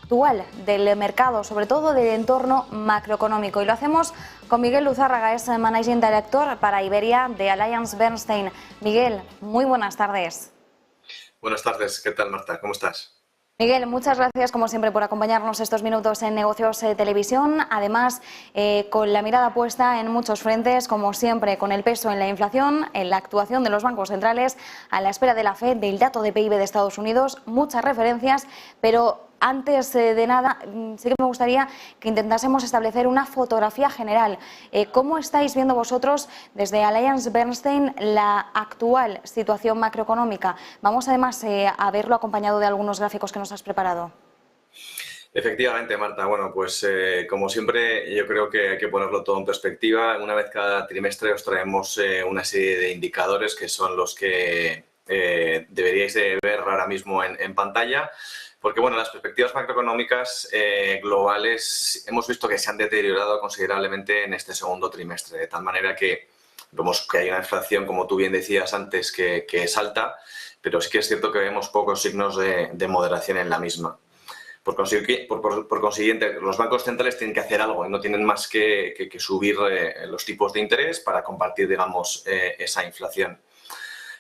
actual del mercado, sobre todo del entorno macroeconómico. Y lo hacemos con Miguel Luzárraga, es Managing Director para Iberia de AllianceBernstein. Miguel, muy buenas tardes. Buenas tardes, ¿qué tal, Marta? ¿Cómo estás? Miguel, muchas gracias como siempre por acompañarnos estos minutos en Negocios Televisión. Además, con la mirada puesta en muchos frentes, como siempre, con el peso en la inflación, en la actuación de los bancos centrales, a la espera de la FED, del dato de PIB de Estados Unidos, muchas referencias, pero antes de nada, sí que me gustaría que intentásemos establecer una fotografía general. ¿Cómo estáis viendo vosotros desde AllianceBernstein la actual situación macroeconómica? Vamos además a verlo acompañado de algunos gráficos que nos has preparado. Efectivamente, Marta. Bueno, pues como siempre, yo creo que hay que ponerlo todo en perspectiva. Una vez cada trimestre os traemos una serie de indicadores que son los que deberíais de ver ahora mismo en pantalla. Porque, bueno, las perspectivas macroeconómicas globales hemos visto que se han deteriorado considerablemente en este segundo trimestre, de tal manera que vemos que hay una inflación, como tú bien decías antes, que es alta, pero sí que es cierto que vemos pocos signos de moderación en la misma. Por consiguiente, los bancos centrales tienen que hacer algo y no tienen más que subir los tipos de interés para combatir, digamos, esa inflación.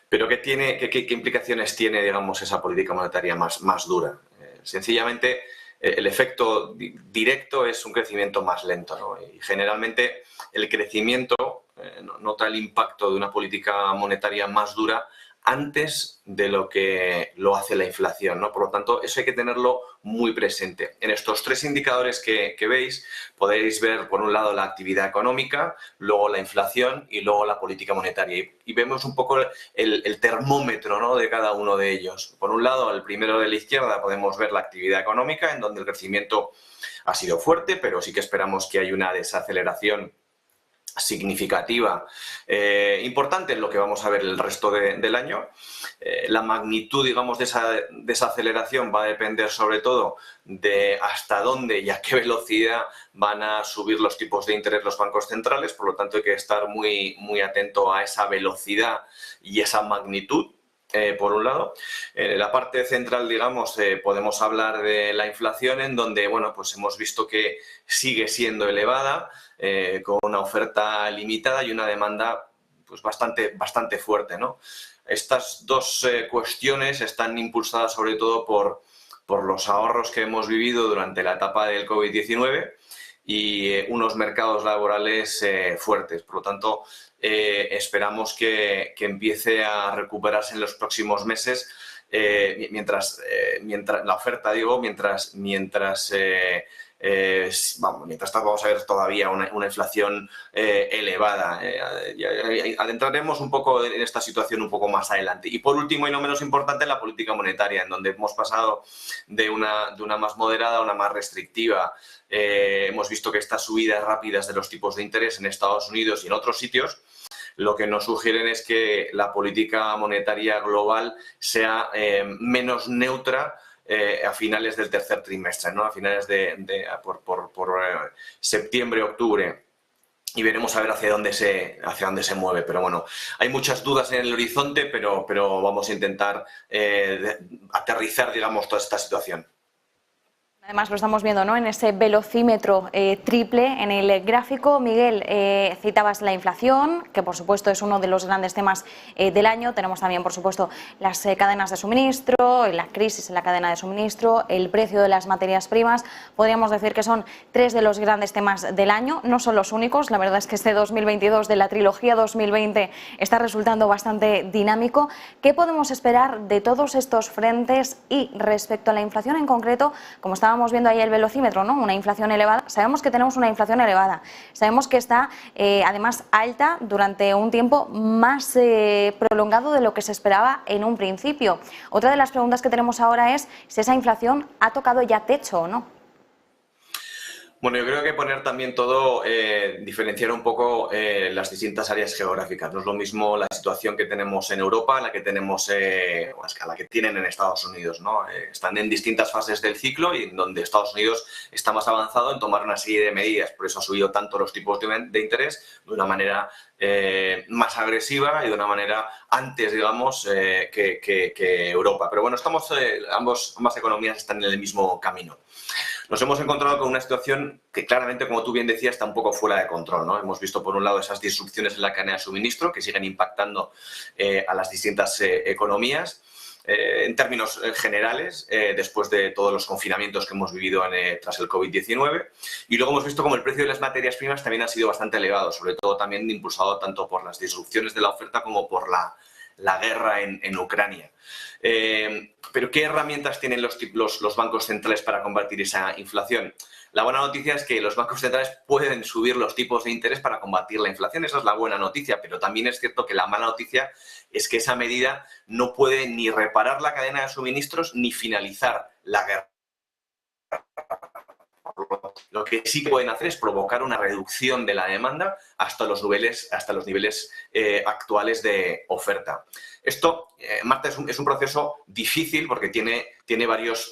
Pero ¿qué implicaciones tiene, digamos, esa política monetaria más dura? Sencillamente, el efecto directo es un crecimiento más lento, ¿no? Y generalmente el crecimiento nota el impacto de una política monetaria más dura antes de lo que lo hace la inflación, ¿no? Por lo tanto, eso hay que tenerlo muy presente. En estos tres indicadores que veis, podéis ver, por un lado, la actividad económica, luego la inflación y luego la política monetaria. Y vemos un poco el termómetro, ¿no?, de cada uno de ellos. Por un lado, el primero de la izquierda, podemos ver la actividad económica, en donde el crecimiento ha sido fuerte, pero sí que esperamos que haya una desaceleración significativa, importante en lo que vamos a ver el resto del año. La magnitud, digamos, de esa desaceleración va a depender sobre todo de hasta dónde y a qué velocidad van a subir los tipos de interés los bancos centrales. Por lo tanto, hay que estar muy atento a esa velocidad y esa magnitud. Por un lado, en la parte central, digamos, podemos hablar de la inflación, en donde, bueno, pues hemos visto que sigue siendo elevada, con una oferta limitada y una demanda pues bastante fuerte, ¿no? Estas dos cuestiones están impulsadas sobre todo por los ahorros que hemos vivido durante la etapa del COVID-19 y unos mercados laborales fuertes. Por lo tanto, esperamos que empiece a recuperarse en los próximos meses, mientras la oferta, digo, mientras vamos a ver todavía una inflación elevada. Adentraremos un poco en esta situación un poco más adelante. Y por último, y no menos importante, la política monetaria, en donde hemos pasado de una más moderada a una más restrictiva. Hemos visto que estas subidas rápidas de los tipos de interés en Estados Unidos y en otros sitios lo que nos sugieren es que la política monetaria global sea menos neutra a finales del tercer trimestre, ¿no? A finales por septiembre, octubre. Y veremos a ver hacia dónde se mueve. Pero bueno, hay muchas dudas en el horizonte, pero vamos a intentar aterrizar, digamos, toda esta situación. Además lo estamos viendo, ¿no?, en ese velocímetro triple en el gráfico. Miguel, citabas la inflación, que por supuesto es uno de los grandes temas del año. Tenemos también, por supuesto, las cadenas de suministro, la crisis en la cadena de suministro, el precio de las materias primas. Podríamos decir que son tres de los grandes temas del año. No son los únicos. La verdad es que este 2022 de la trilogía 2020 está resultando bastante dinámico. ¿Qué podemos esperar de todos estos frentes? Y respecto a la inflación en concreto, como estábamos viendo ahí el velocímetro, ¿no?, una inflación elevada. Sabemos que tenemos una inflación elevada, sabemos que está además alta durante un tiempo más prolongado de lo que se esperaba en un principio. Otra de las preguntas que tenemos ahora es si esa inflación ha tocado ya techo o no. Bueno, yo creo que poner también todo, diferenciar un poco las distintas áreas geográficas. No es lo mismo la situación que tenemos en Europa, la que tenemos, a la que tienen en Estados Unidos, ¿no? Están en distintas fases del ciclo y en donde Estados Unidos está más avanzado en tomar una serie de medidas. Por eso ha subido tanto los tipos de interés de una manera más agresiva y de una manera antes, digamos, que Europa. Pero bueno, ambas economías están en el mismo camino. Nos hemos encontrado con una situación que claramente, como tú bien decías, está un poco fuera de control, ¿no? Hemos visto, por un lado, esas disrupciones en la cadena de suministro que siguen impactando a las distintas economías. En términos generales, después de todos los confinamientos que hemos vivido tras el COVID-19. Y luego hemos visto como el precio de las materias primas también ha sido bastante elevado, sobre todo también impulsado tanto por las disrupciones de la oferta como por la guerra en Ucrania. Pero ¿qué herramientas tienen los bancos centrales para combatir esa inflación? La buena noticia es que los bancos centrales pueden subir los tipos de interés para combatir la inflación. Esa es la buena noticia, pero también es cierto que la mala noticia es que esa medida no puede ni reparar la cadena de suministros ni finalizar la guerra. Lo que sí pueden hacer es provocar una reducción de la demanda hasta los niveles actuales de oferta. Esto, Marta, es un proceso difícil porque tiene varios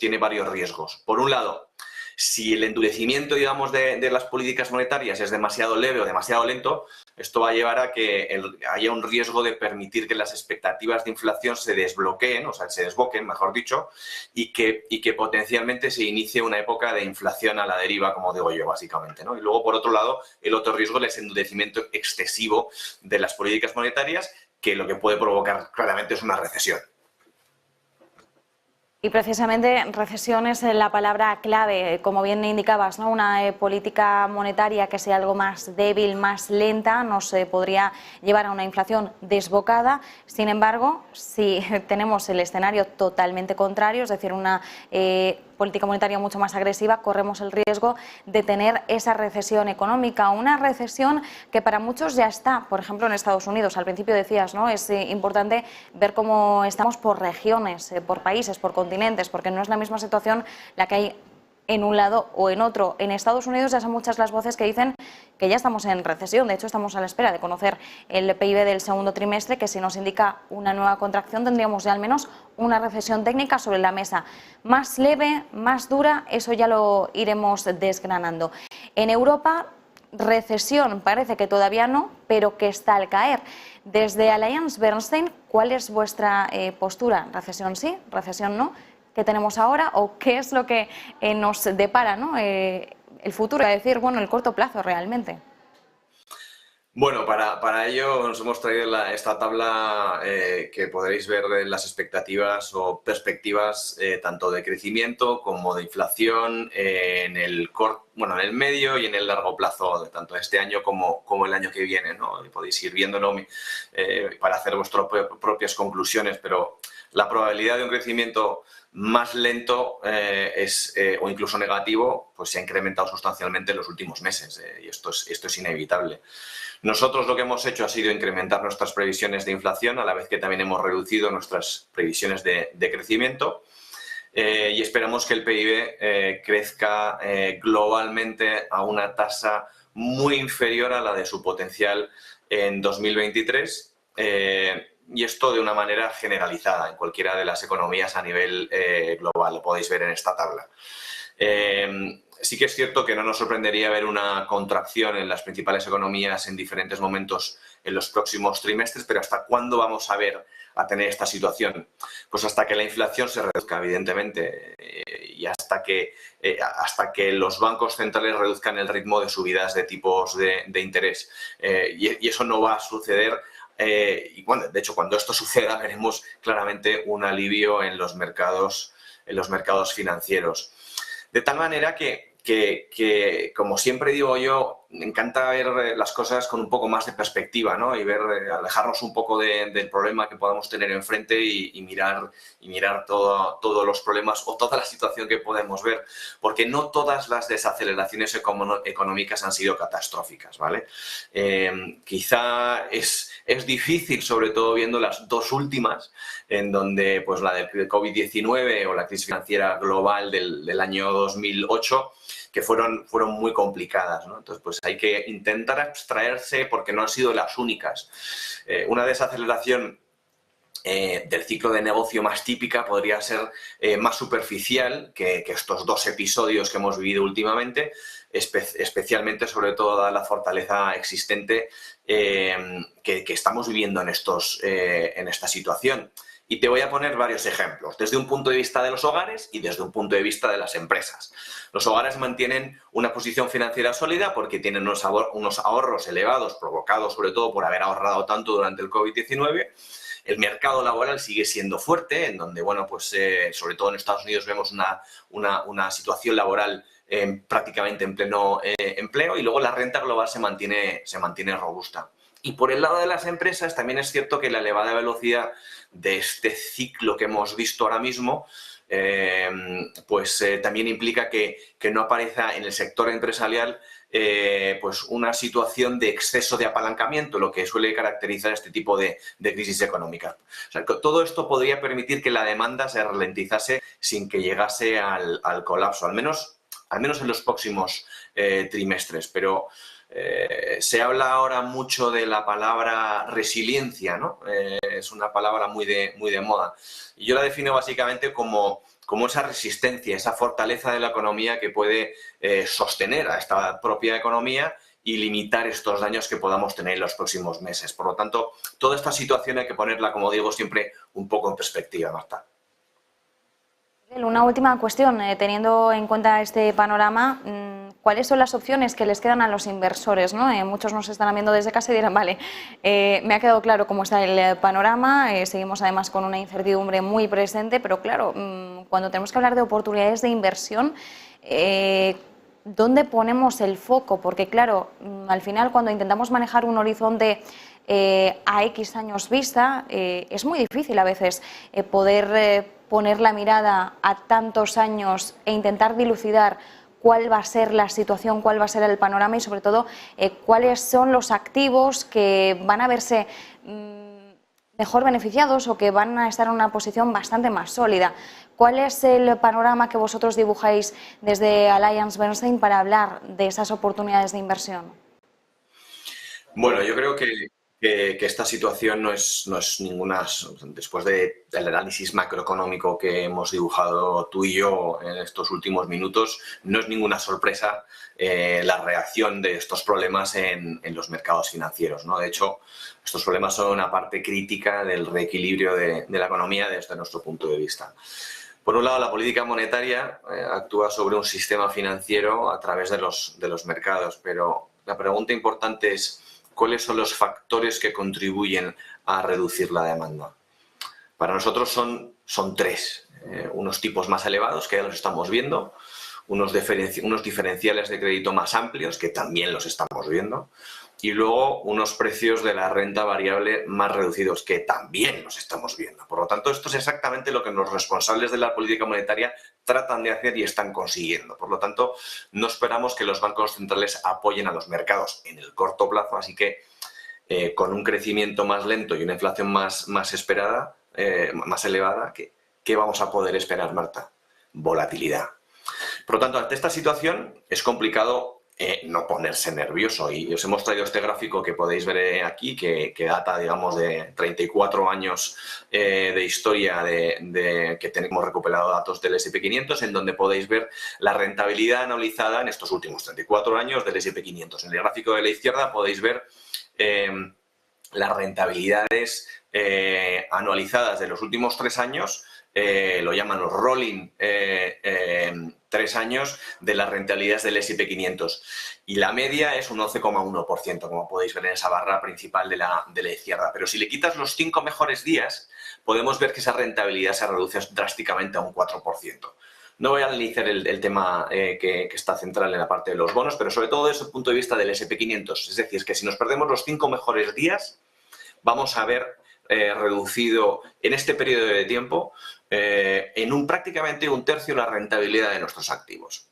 riesgos. Por un lado, si el endurecimiento, digamos, de las políticas monetarias es demasiado leve o demasiado lento, esto va a llevar a que haya un riesgo de permitir que las expectativas de inflación se desbloqueen, o sea, se desboquen, mejor dicho, y que potencialmente se inicie una época de inflación a la deriva, como digo yo, básicamente, ¿no? Y luego, por otro lado, el otro riesgo es el endurecimiento excesivo de las políticas monetarias, que lo que puede provocar claramente es una recesión. Y precisamente recesión es la palabra clave, como bien indicabas, ¿no? Una política monetaria que sea algo más débil, más lenta, nos podría llevar a una inflación desbocada. Sin embargo, si tenemos el escenario totalmente contrario, es decir, una política monetaria mucho más agresiva, corremos el riesgo de tener esa recesión económica, una recesión que para muchos ya está, por ejemplo, en Estados Unidos. Al principio decías, ¿no? Es importante ver cómo estamos por regiones, por países, por continentes, porque no es la misma situación la que hay en un lado o en otro. En Estados Unidos ya son muchas las voces que dicen que ya estamos en recesión. De hecho, estamos a la espera de conocer el PIB del segundo trimestre, que si nos indica una nueva contracción tendríamos ya al menos una recesión técnica sobre la mesa. Más leve, más dura, eso ya lo iremos desgranando. En Europa, recesión parece que todavía no, pero que está al caer. Desde Allianz Bernstein, ¿cuál es vuestra postura? ¿Recesión sí? ¿Recesión no? ¿Qué tenemos ahora o qué es lo que nos depara, ¿no? El futuro? Es decir, bueno, el corto plazo realmente. Bueno, para ello nos hemos traído esta tabla que podréis ver en las expectativas o perspectivas tanto de crecimiento como de inflación en el medio y en el largo plazo, tanto este año como el año que viene, ¿no? Y podéis ir viéndolo para hacer vuestras propias conclusiones, pero la probabilidad de un crecimiento más lento o incluso negativo, pues se ha incrementado sustancialmente en los últimos meses y esto es inevitable. Nosotros lo que hemos hecho ha sido incrementar nuestras previsiones de inflación, a la vez que también hemos reducido nuestras previsiones de crecimiento y esperamos que el PIB crezca globalmente a una tasa muy inferior a la de su potencial en 2023 y esto de una manera generalizada en cualquiera de las economías a nivel global, lo podéis ver en esta tabla. Sí que es cierto que no nos sorprendería ver una contracción en las principales economías en diferentes momentos en los próximos trimestres, pero ¿hasta cuándo vamos a tener esta situación? Pues hasta que la inflación se reduzca, evidentemente, y hasta que los bancos centrales reduzcan el ritmo de subidas de tipos de interés. Y eso no va a suceder. Y bueno, de hecho, cuando esto suceda, veremos claramente un alivio en los mercados financieros. De tal manera que, como siempre digo yo, me encanta ver las cosas con un poco más de perspectiva, ¿no? Y alejarnos un poco del problema que podamos tener enfrente y mirar todos los problemas o toda la situación que podemos ver, porque no todas las desaceleraciones económicas han sido catastróficas, ¿vale? Quizá es difícil, sobre todo viendo las dos últimas, en donde pues la del COVID-19 o la crisis financiera global del año 2008, que fueron muy complicadas, ¿no? Entonces, pues hay que intentar abstraerse porque no han sido las únicas. Una desaceleración del ciclo de negocio más típica podría ser más superficial que estos dos episodios que hemos vivido últimamente, especialmente sobre todo dada la fortaleza existente que estamos viviendo en esta situación. Y te voy a poner varios ejemplos, desde un punto de vista de los hogares y desde un punto de vista de las empresas. Los hogares mantienen una posición financiera sólida porque tienen unos ahorros elevados provocados sobre todo por haber ahorrado tanto durante el COVID-19. El mercado laboral sigue siendo fuerte, en donde, bueno, pues sobre todo en Estados Unidos vemos una situación laboral prácticamente en pleno empleo, y luego la renta global se mantiene robusta. Y por el lado de las empresas también es cierto que la elevada velocidad de este ciclo que hemos visto ahora mismo también implica que no aparezca en el sector empresarial pues una situación de exceso de apalancamiento, lo que suele caracterizar este tipo de crisis económicas. O sea, todo esto podría permitir que la demanda se ralentizase sin que llegase al colapso, al menos en los próximos trimestres. Pero se habla ahora mucho de la palabra resiliencia, ¿no? Es una palabra muy de moda. Y yo la defino básicamente como esa resistencia, esa fortaleza de la economía que puede sostener a esta propia economía y limitar estos daños que podamos tener en los próximos meses. Por lo tanto, toda esta situación hay que ponerla, como digo, siempre un poco en perspectiva, Marta. Una última cuestión, teniendo en cuenta este panorama, ¿cuáles son las opciones que les quedan a los inversores, ¿no? Muchos nos están viendo desde casa y dirán, vale, me ha quedado claro cómo está el panorama, seguimos además con una incertidumbre muy presente, pero claro, cuando tenemos que hablar de oportunidades de inversión, ¿dónde ponemos el foco? Porque claro, al final cuando intentamos manejar un horizonte a X años vista, es muy difícil a veces poder poner la mirada a tantos años e intentar dilucidar cuál va a ser la situación, cuál va a ser el panorama y sobre todo cuáles son los activos que van a verse mejor beneficiados o que van a estar en una posición bastante más sólida. ¿Cuál es el panorama que vosotros dibujáis desde AllianceBernstein para hablar de esas oportunidades de inversión? Bueno, yo creo que esta situación no es ninguna, después del análisis macroeconómico que hemos dibujado tú y yo en estos últimos minutos, no es ninguna sorpresa la reacción de estos problemas en los mercados financieros, ¿no? De hecho, estos problemas son una parte crítica del reequilibrio de la economía desde nuestro punto de vista. Por un lado, la política monetaria actúa sobre un sistema financiero a través de los mercados, pero la pregunta importante es ¿cuáles son los factores que contribuyen a reducir la demanda? Para nosotros son tres. Unos tipos más elevados, que ya los estamos viendo, unos diferenciales de crédito más amplios, que también los estamos viendo, y luego unos precios de la renta variable más reducidos, que también los estamos viendo. Por lo tanto, esto es exactamente lo que los responsables de la política monetaria tratan de hacer y están consiguiendo. Por lo tanto, no esperamos que los bancos centrales apoyen a los mercados en el corto plazo, así que con un crecimiento más lento y una inflación más esperada, más elevada, ¿qué vamos a poder esperar, Marta? Volatilidad. Por lo tanto, ante esta situación es complicado no ponerse nervioso, y os hemos traído este gráfico que podéis ver aquí, que data, digamos, de 34 años de historia que tenemos recuperado datos del S&P 500, en donde podéis ver la rentabilidad anualizada en estos últimos 34 años del S&P 500. En el gráfico de la izquierda podéis ver las rentabilidades anualizadas de los últimos 3 años, lo llaman los rolling 3 años de las rentabilidades del S&P 500, y la media es un 11,1%, como podéis ver en esa barra principal de la izquierda. Pero si le quitas los 5 mejores días, podemos ver que esa rentabilidad se reduce drásticamente a un 4%. No voy a analizar el tema que está central en la parte de los bonos, pero sobre todo desde el punto de vista del S&P 500. Es decir, es que si nos perdemos los 5 mejores días, vamos a ver reducido en este periodo de tiempo en prácticamente un tercio la rentabilidad de nuestros activos.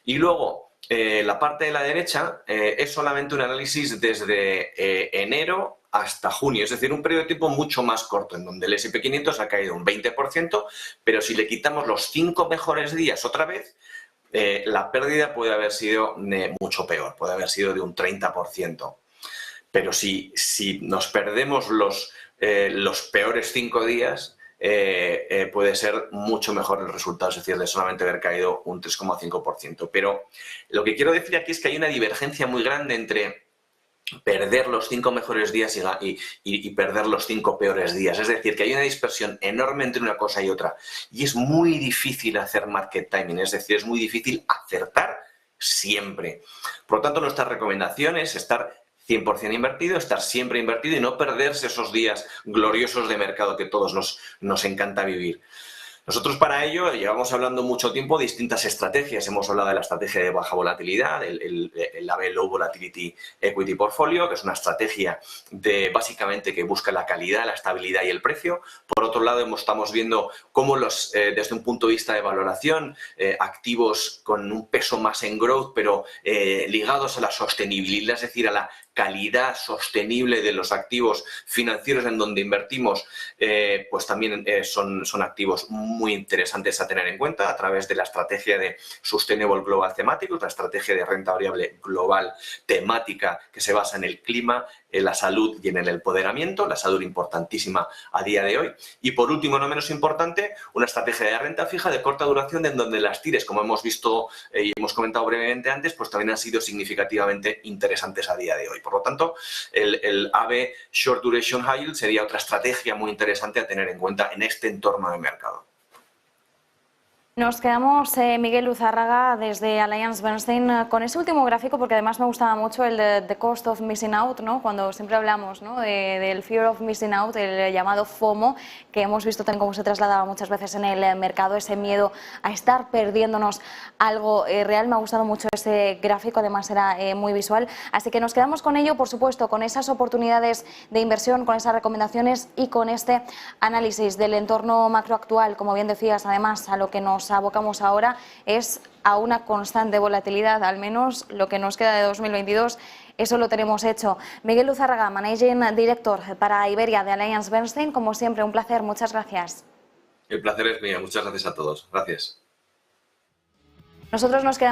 Y luego, la parte de la derecha es solamente un análisis desde enero hasta junio, es decir, un periodo de tiempo mucho más corto, en donde el S&P 500 ha caído un 20%, pero si le quitamos los 5 mejores días otra vez, la pérdida puede haber sido mucho peor, puede haber sido de un 30%. Pero si nos perdemos los los peores 5 días puede ser mucho mejor el resultado, es decir, de solamente haber caído un 3,5%. Pero lo que quiero decir aquí es que hay una divergencia muy grande entre perder los 5 mejores días y perder los 5 peores días. Es decir, que hay una dispersión enorme entre una cosa y otra. Y es muy difícil hacer market timing, es decir, es muy difícil acertar siempre. Por lo tanto, nuestra recomendación es estar 100% invertido, estar siempre invertido y no perderse esos días gloriosos de mercado que todos nos encanta vivir. Nosotros para ello llevamos hablando mucho tiempo de distintas estrategias. Hemos hablado de la estrategia de baja volatilidad, el AB Low Volatility Equity Portfolio, que es una estrategia básicamente que busca la calidad, la estabilidad y el precio. Por otro lado, estamos viendo cómo desde un punto de vista de valoración, activos con un peso más en growth, pero ligados a la sostenibilidad, es decir, a la calidad sostenible de los activos financieros en donde invertimos, pues también son activos muy interesantes a tener en cuenta a través de la estrategia de Sustainable Global Thematic, la estrategia de renta variable global temática que se basa en el clima, en la salud y en el empoderamiento, la salud importantísima a día de hoy. Y por último, no menos importante, una estrategia de renta fija de corta duración en donde las tires, como hemos visto y hemos comentado brevemente antes, pues también han sido significativamente interesantes a día de hoy. Por lo tanto, el AB Short Duration High Yield sería otra estrategia muy interesante a tener en cuenta en este entorno de mercado. Nos quedamos, Miguel Luzárraga, desde AllianceBernstein, con ese último gráfico, porque además me gustaba mucho el de The Cost of Missing Out, ¿no? Cuando siempre hablamos, ¿no? del Fear of Missing Out, el llamado FOMO, que hemos visto también cómo se trasladaba muchas veces en el mercado, ese miedo a estar perdiéndonos algo real. Me ha gustado mucho ese gráfico, además era muy visual. Así que nos quedamos con ello, por supuesto, con esas oportunidades de inversión, con esas recomendaciones y con este análisis del entorno macro actual. Como bien decías, además, a lo que nos abocamos ahora es a una constante volatilidad, al menos lo que nos queda de 2022, eso lo tenemos hecho. Miguel Luzárraga, Managing Director para Iberia de AllianceBernstein, como siempre, un placer, muchas gracias. El placer es mío, muchas gracias a todos. Gracias. Nosotros nos quedamos